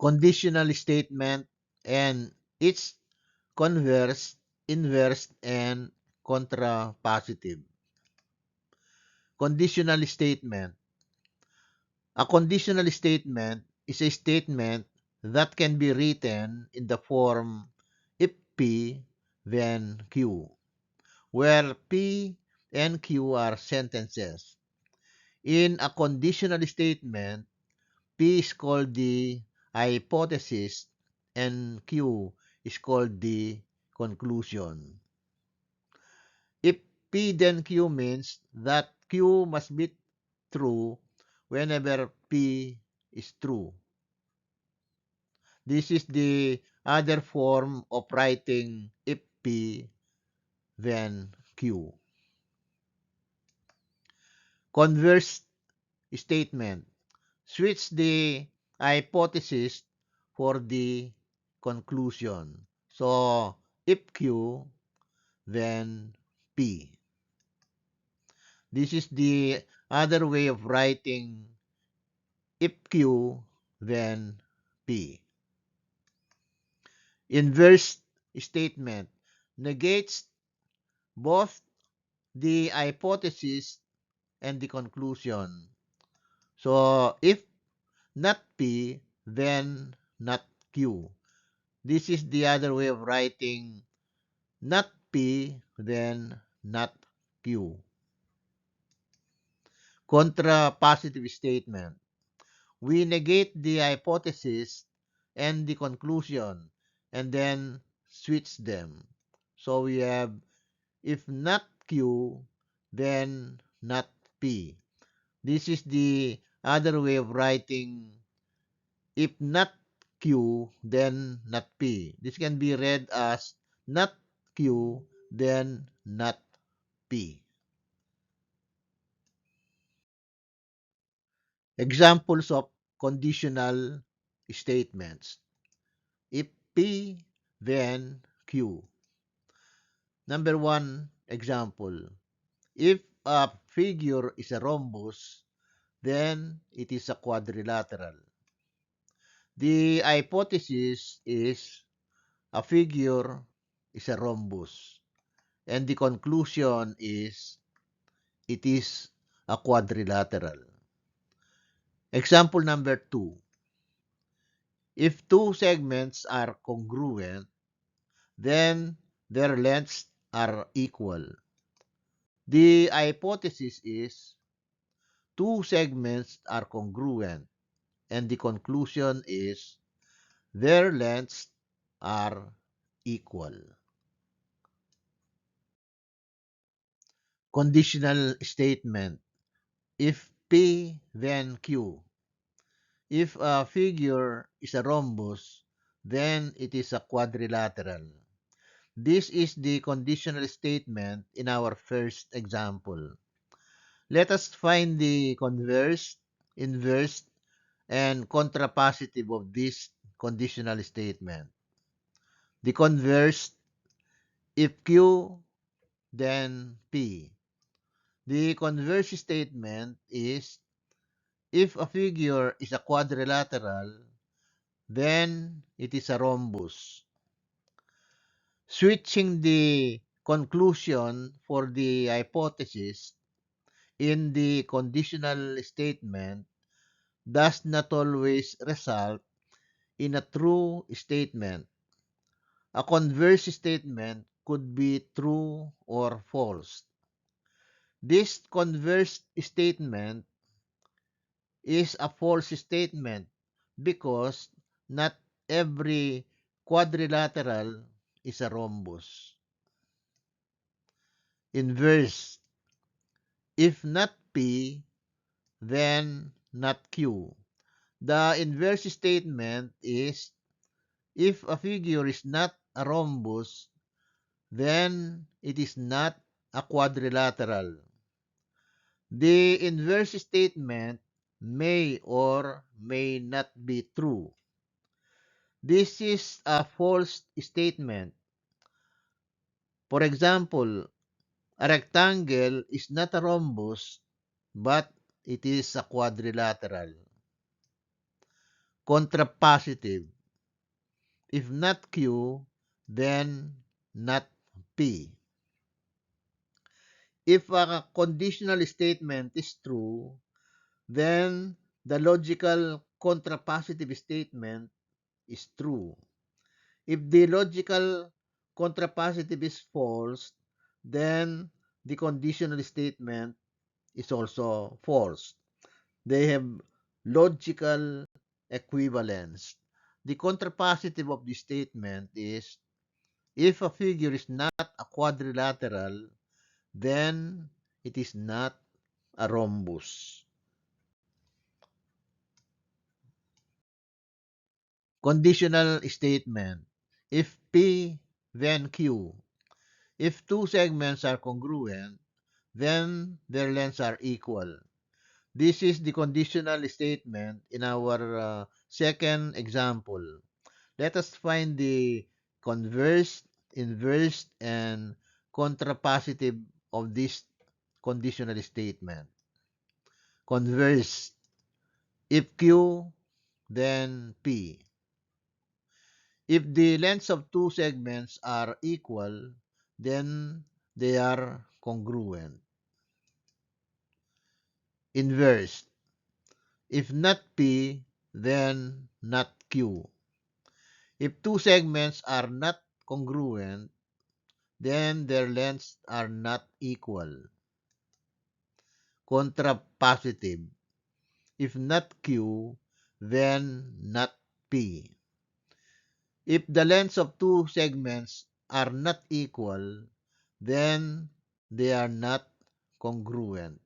conditional statement, and its converse, inverse, and contrapositive. Conditional statement. A conditional statement is a statement that can be written in the form if P, then Q, where P and Q are sentences. In a conditional statement, P is called the hypothesis and Q is called the conclusion. If P then Q means that Q must be true whenever P is true. This is the other form of writing if P then Q. Converse statement. Switch the hypothesis for the conclusion. So, if Q, then P. This is the other way of writing if Q, then P. Inverse statement negates both the hypothesis and the conclusion. So, if not P, then not Q. This is the other way of writing not P, then not Q. Contrapositive statement. We negate the hypothesis and the conclusion and then switch them. So we have if not Q, then not P. This is the other way of writing if not Q, then not P. This can be read as not Q, then not P. Examples of conditional statements. If P, then Q. Number 1 example. If a figure is a rhombus, then it is a quadrilateral. The hypothesis is a figure is a rhombus. And the conclusion is it is a quadrilateral. Example number 2. If two segments are congruent, then their lengths are equal. The hypothesis is two segments are congruent, and the conclusion is their lengths are equal. Conditional statement. If P, then Q. If a figure is a rhombus, then it is a quadrilateral. This is the conditional statement in our first example. Let us find the converse, inverse, and contrapositive of this conditional statement. The converse, if Q, then P. The converse statement is if a figure is a quadrilateral, then it is a rhombus. Switching the conclusion for the hypothesis in the conditional statement does not always result in a true statement. A converse statement could be true or false. This converse statement is a false statement because not every quadrilateral is a rhombus. Inverse. If not P, then not Q. The inverse statement is if a figure is not a rhombus, then it is not a quadrilateral. The inverse statement may or may not be true. This is a false statement. For example, a rectangle is not a rhombus, but it is a quadrilateral. contrapositive. If not Q, then not P. If a conditional statement is true, then the logical contrapositive statement is true. If the logical contrapositive is false, then the conditional statement is also false. They have logical equivalence. The contrapositive of the statement is if a figure is not a quadrilateral, then it is not a rhombus. Conditional statement. If P, then Q. If two segments are congruent, then their lengths are equal. This is the conditional statement in our second example. Let us find the converse, inverse, and contrapositive of this conditional statement. Converse. If Q, then P. If the lengths of two segments are equal, then they are congruent. Inverse. If not P, then not Q. If two segments are not congruent, then their lengths are not equal. Contrapositive. If not Q, then not P. If the lengths of two segments are not equal, then they are not congruent.